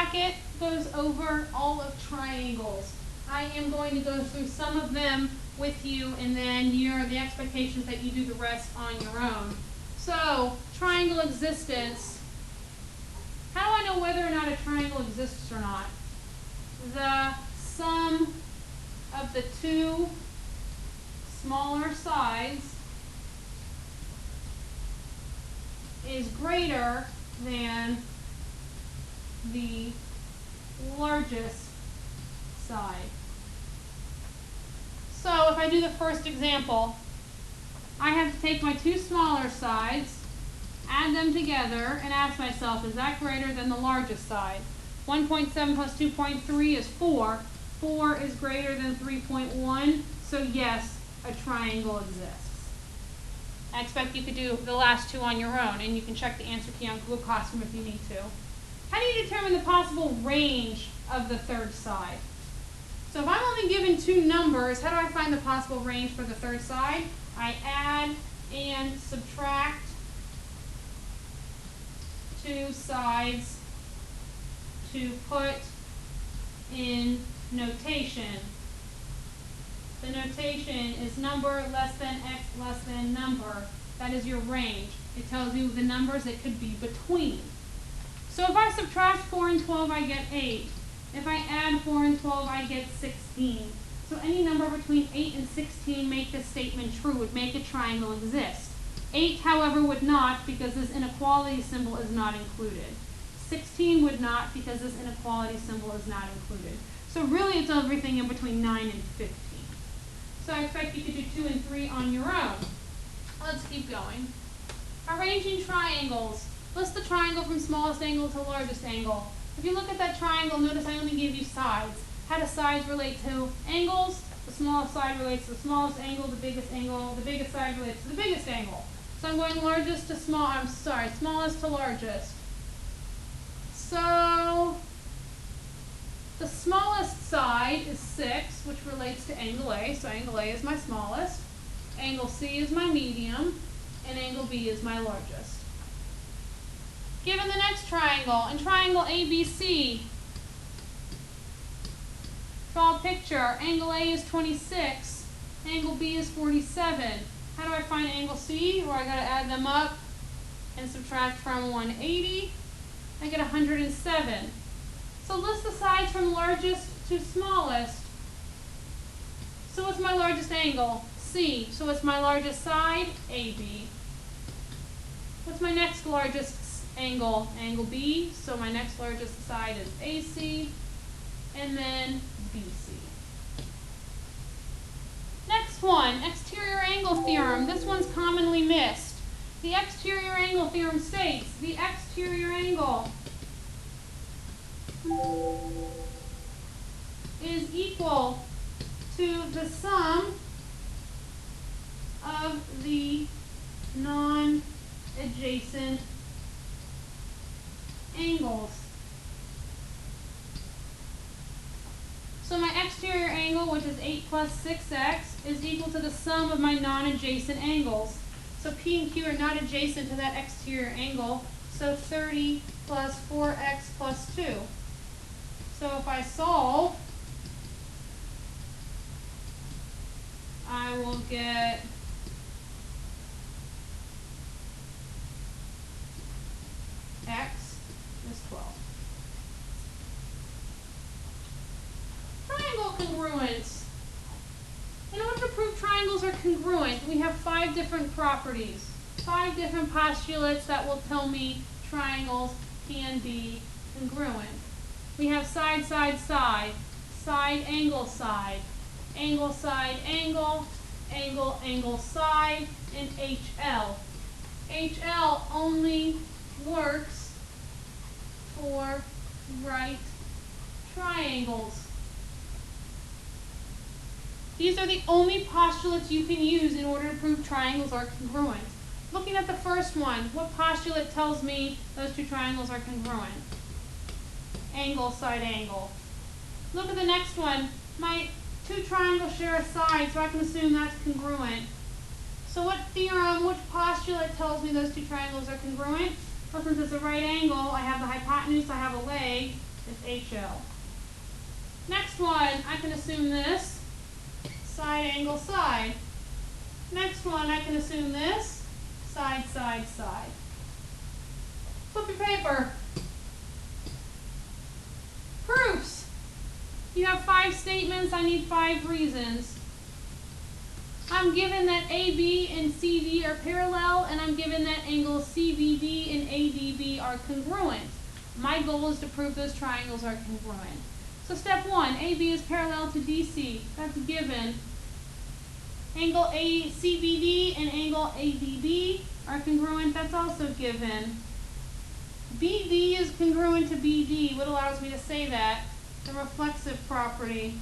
bracket goes over all of triangles. I am going to go through some of them with you, and then the expectation that you do the rest on your own. So, triangle existence. How do I know whether or not a triangle exists or not? The sum of the two smaller sides is greater than the largest side. So if I do the first example, I have to take my two smaller sides, add them together, and ask myself, is that greater than the largest side? 1.7 plus 2.3 is 4. 4 is greater than 3.1, so yes, a triangle exists. I expect you could do the last two on your own, and you can check the answer key on Google Classroom if you need to. How do you determine the possible range of the third side? So if I'm only given two numbers, how do I find the possible range for the third side? I add and subtract two sides to put in notation. The notation is number less than x less than number. That is your range. It tells you the numbers it could be between. So if I subtract 4 and 12, I get 8. If I add 4 and 12, I get 16. So any number between 8 and 16 make this statement true, would make a triangle exist. 8, however, would not, because this inequality symbol is not included. 16 would not, because this inequality symbol is not included. So really it's everything in between 9 and 15. So I expect you to do 2 and 3 on your own. Let's keep going. Arranging triangles. List the triangle from smallest angle to largest angle. If you look at that triangle, notice I only gave you sides. How do sides relate to angles? The smallest side relates to the smallest angle, the biggest side relates to the biggest angle. So I'm going smallest to largest. So the smallest side is 6, which relates to angle A, so angle A is my smallest, angle C is my medium, and angle B is my largest. Given the next triangle, in triangle ABC, draw a picture. Angle A is 26, angle B is 47. How do I find angle C? Well, I got to add them up and subtract from 180. I get 107. So list the sides from largest to smallest. So what's my largest angle? C. So what's my largest side? AB. What's my next largest angle? Angle B. So my next largest side is AC. And then BC. Next one, exterior angle theorem. This one's commonly missed. The exterior angle theorem states the exterior angle is equal to the sum of the non-adjacent angles. So my exterior angle, which is 8 plus 6x, is equal to the sum of my non-adjacent angles. So P and Q are not adjacent to that exterior angle, so 30 plus 4x plus 2. So if I solve, I will get x is 12. Triangle congruence. In order to prove triangles are congruent, we have 5 different properties, 5 different postulates that will tell me triangles can be congruent. We have side, side, side, side, angle, side, angle, side, angle, angle, angle, side, and HL. HL only works for right triangles. These are the only postulates you can use in order to prove triangles are congruent. Looking at the first one, what postulate tells me those two triangles are congruent? Angle, side, angle. Look at the next one. My two triangles share a side, so I can assume that's congruent. So what theorem, which postulate tells me those two triangles are congruent? Well, since it's a right angle, I have the hypotenuse, I have a leg. is HL. Next one, I can assume this, side, angle, side. Next one, I can assume this, side, side, side. Flip your paper. Proofs. You have 5 statements, I need 5 reasons. I'm given that AB and CD are parallel, and I'm given that angles CBD and ADB are congruent. My goal is to prove those triangles are congruent. So step 1, AB is parallel to DC. That's given. Angle CBD and angle ADB are congruent. That's also given. BD is congruent to BD. What allows me to say that? The reflexive property.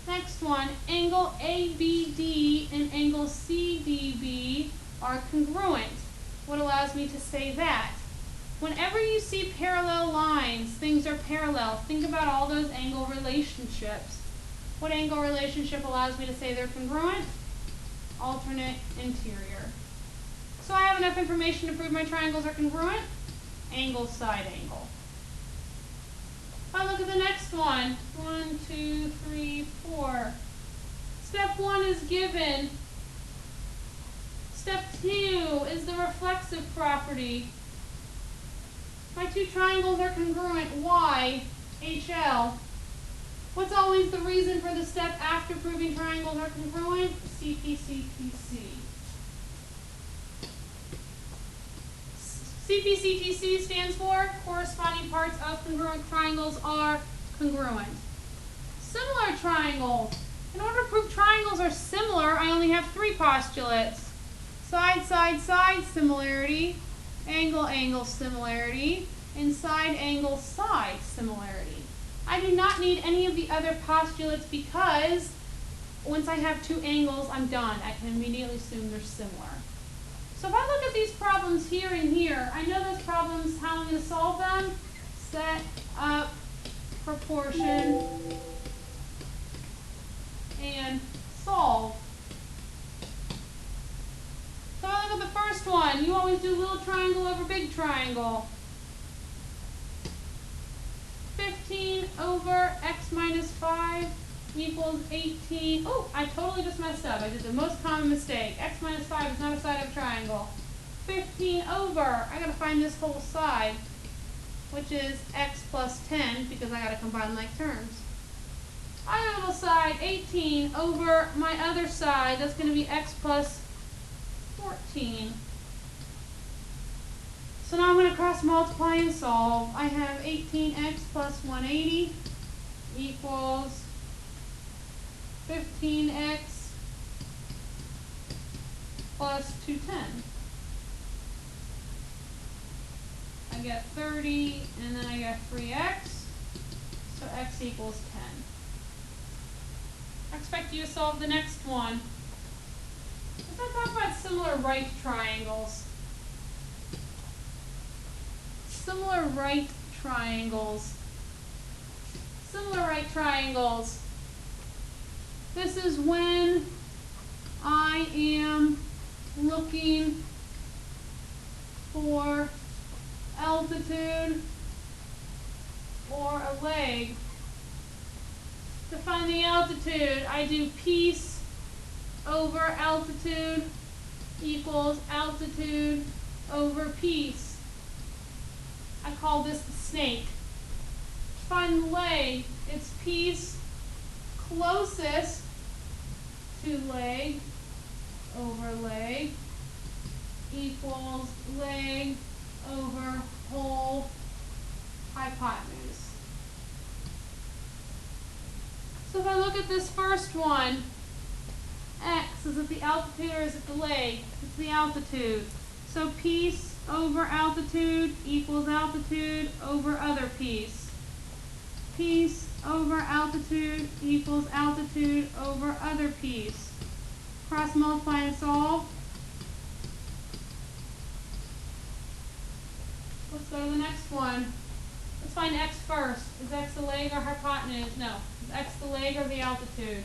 Next one, angle ABD and angle CDB are congruent. What allows me to say that? Whenever you see parallel lines, things are parallel. Think about all those angle relationships. What angle relationship allows me to say they're congruent? Alternate interior. So I have enough information to prove my triangles are congruent. Angle, side angle. If I look at the next one, 1, 2, 3, 4. Step 1 is given. Step 2 is the reflexive property. My 2 triangles are congruent. Y, HL. What's always the reason for the step after proving triangles are congruent? CPCTC. CPCTC stands for corresponding parts of congruent triangles are congruent. Similar triangles. In order to prove triangles are similar, I only have 3 postulates. Side, side, side similarity, angle, angle similarity, and side, angle, side similarity. I do not need any of the other postulates because once I have 2 angles, I'm done. I can immediately assume they're similar. So if I look at these problems here and here, I know those problems, how I'm going to solve them. Set up, proportion, and solve. So I look at the first one. You always do little triangle over big triangle. 15 over x minus 5 equals 18. Oh, I totally just messed up. I did the most common mistake. X minus 5 is not a side of a triangle. 15 over, I gotta find this whole side, which is x plus 10 because I gotta combine like terms. Other little side, 18 over my other side, that's gonna be x plus 14. So now I'm going to cross multiply and solve. I have 18x plus 180 equals 15x plus 210. I get 30 and then I get 3x, so x equals 10. I expect you to solve the next one. Let's talk about similar right triangles. Similar right triangles. Similar right triangles. This is when I am looking for altitude or a leg. To find the altitude, I do piece over altitude equals altitude over piece. I call this the snake. To find the leg, it's piece closest to leg over leg equals leg over whole hypotenuse. So if I look at this first one, x, is it the altitude or is it the leg? It's the altitude. So piece over altitude equals altitude over other piece. Piece over altitude equals altitude over other piece. Cross multiply and solve. Let's go to the next one. Let's find x first. Is x the leg or hypotenuse? No. Is x the leg or the altitude?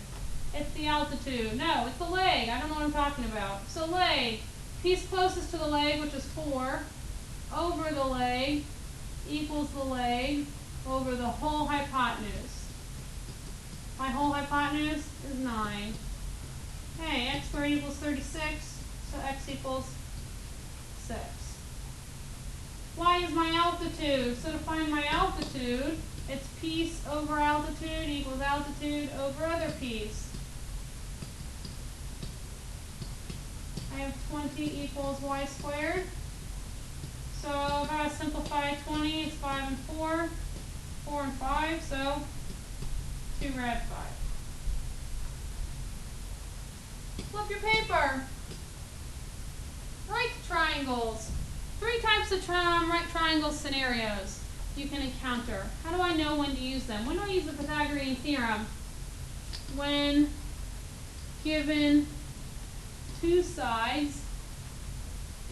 It's the altitude. No, it's the leg. I don't know what I'm talking about. So leg. Piece closest to the leg, which is 4, over the leg equals the leg over the whole hypotenuse. My whole hypotenuse is 9. Okay, x squared equals 36, so x equals 6. Y is my altitude, so to find my altitude, it's piece over altitude equals altitude over other piece. I have 20 equals y squared. So if I simplify 20, it's 5 and 4, 4 and 5, so 2 rad 5. Flip your paper. Right triangles. 3 types of right triangle scenarios you can encounter. How do I know when to use them? When do I use the Pythagorean theorem? When given 2 sides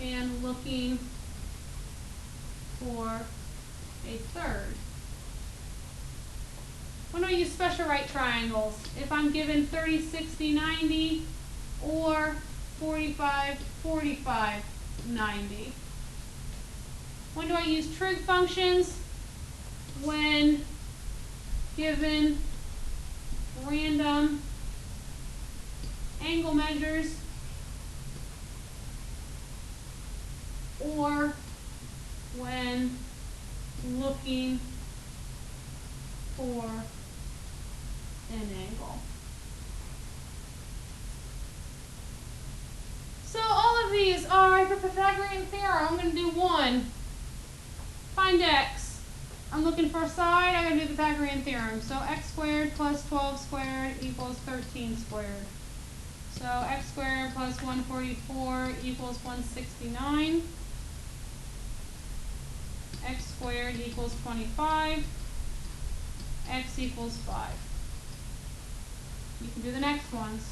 and looking for a third. When do I use special right triangles? If I'm given 30, 60, 90 or 45, 45, 90. When do I use trig functions? When given random angle measures or when looking for an angle. So all of these are the Pythagorean theorem. I'm going to do one. Find x. I'm looking for a side. I'm going to do the Pythagorean theorem. So x squared plus 12 squared equals 13 squared. So x squared plus 144 equals 169. X squared equals 25. X equals 5. You can do the next ones.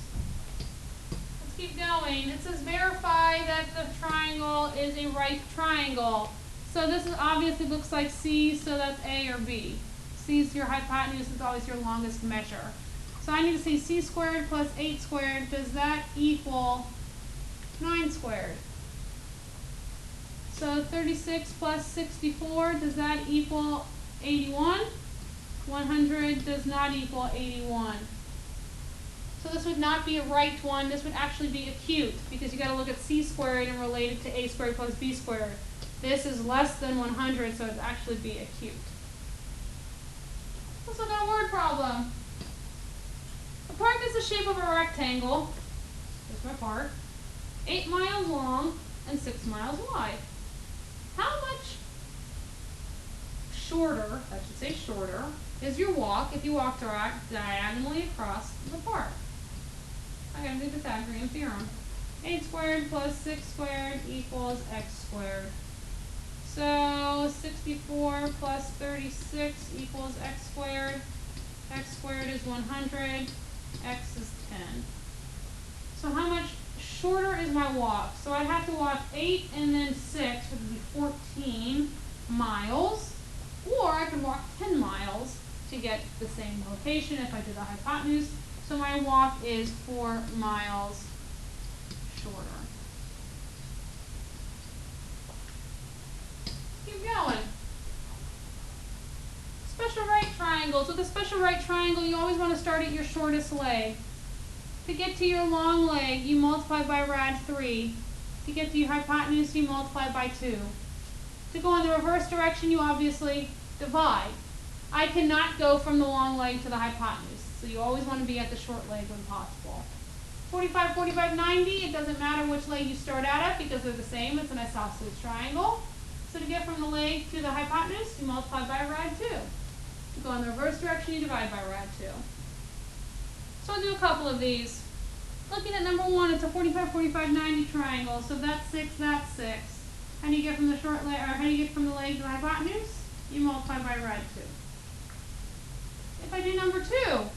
Let's keep going. It says verify that the triangle is a right triangle. So this is obviously looks like C, so that's A or B. C is your hypotenuse, it's always your longest measure. So I need to see C squared plus 8 squared, does that equal 9 squared? So 36 plus 64, does that equal 81? 100 does not equal 81. So this would not be a right one, this would actually be acute, because you got to look at C squared and relate it to A squared plus B squared. This is less than 100, so it'd actually be acute. Let's look at a word problem. A park is the shape of a rectangle, here's my park, 8 miles long and 6 miles wide. How much shorter, I should say shorter, is your walk if you walk diagonally across the park? I gotta do the Pythagorean theorem. 8 squared plus 6 squared equals x squared. So 64 plus 36 equals x squared. X squared is 100. X is 10. So how much shorter is my walk? So I'd have to walk 8 and then 6, which would be 14 miles. Or I could walk 10 miles to get the same location if I did the hypotenuse. So my walk is 4 miles shorter. Keep going. Special right triangles. With a special right triangle, you always want to start at your shortest leg. To get to your long leg, you multiply by rad 3. To get to your hypotenuse, you multiply by 2. To go in the reverse direction, you obviously divide. I cannot go from the long leg to the hypotenuse, so you always want to be at the short leg when possible. 45, 45, 90, it doesn't matter which leg you start out at because they're the same. It's an isosceles triangle. So to get from the leg to the hypotenuse, you multiply by rad 2. To go in the reverse direction, you divide by rad 2. So I'll do a couple of these. Looking at number 1, it's a 45, 45, 90 triangle. So that's 6, that's 6. How do you get from the short leg, or how do you get from the leg to the hypotenuse? You multiply by rad 2. If I do number 2,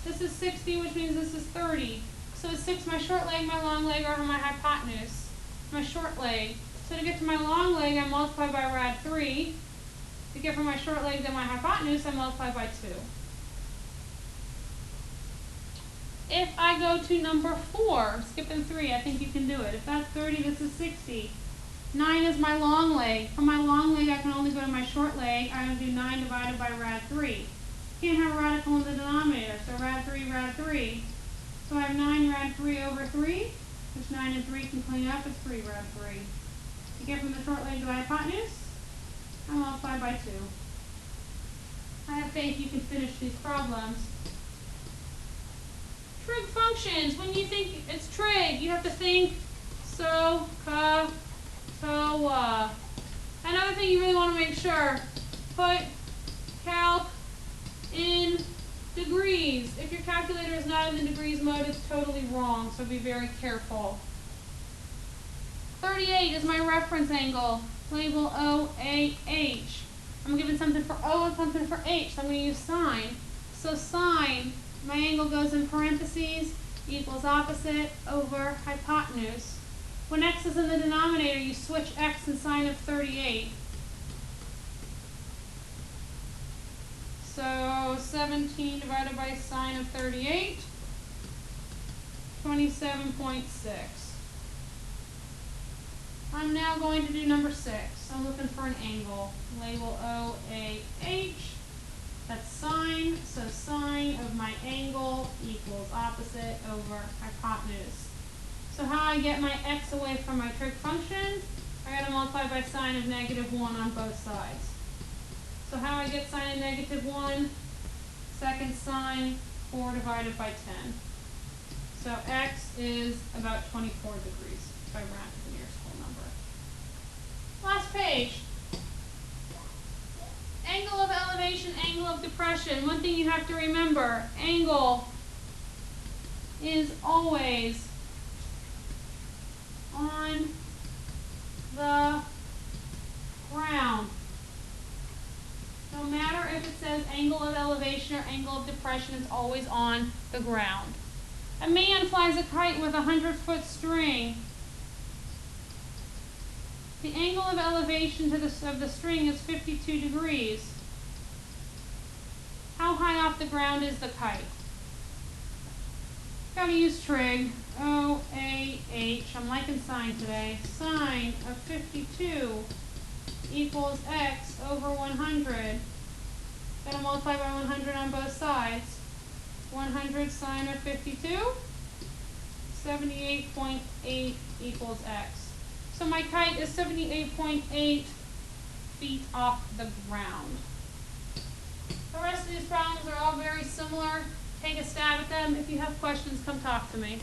this is 60, which means this is 30. So is 6 my short leg, my long leg, or my hypotenuse? My short leg. So to get to my long leg, I multiply by rad 3. To get from my short leg to my hypotenuse, I multiply by 2. If I go to number 4, skipping 3, I think you can do it. If that's 30, this is 60. 9 is my long leg. For my long leg, I can only go to my short leg. I'm going to do 9 divided by rad 3. Can't have a radical in the denominator, so rad 3, rad 3. So I have 9 rad 3 over 3, which 9 and 3 can clean up. It's 3 rad 3. To get from the short leg to the hypotenuse, I multiply by 2. I have faith you can finish these problems. Trig functions. When you think it's trig, you have to think so, ka, so, Another thing you really want to make sure, put calc in degrees. If your calculator is not in the degrees mode, it's totally wrong, so be very careful. 38 is my reference angle. Label OAH. I'm given something for O and something for H, so I'm going to use sine. So sine, my angle goes in parentheses, equals opposite over hypotenuse. When x is in the denominator, you switch x and sine of 38. So 17 divided by sine of 38, 27.6. I'm now going to do number 6. I'm looking for an angle. Label OAH. That's sine, so sine of my angle equals opposite over hypotenuse. So how I get my x away from my trig function, I got to multiply by sine of -1 on both sides. So how I get sine of -1, second sine, 4 divided by 10. So x is about 24 degrees if I round to the nearest whole number. Last page. Angle of elevation, angle of depression. One thing you have to remember, angle is always on the ground. No matter if it says angle of elevation or angle of depression, it's always on the ground. A man flies a kite with a 100-foot string. The angle of elevation of the string is 52 degrees. How high off the ground is the kite? Gotta use trig. OAH. I'm liking sine today. Sine of 52 equals x over 100. Gotta multiply by 100 on both sides. 100 sine of 52. 78.8 equals x. So my kite is 78.8 feet off the ground. The rest of these problems are all very similar. Take a stab at them. If you have questions, come talk to me.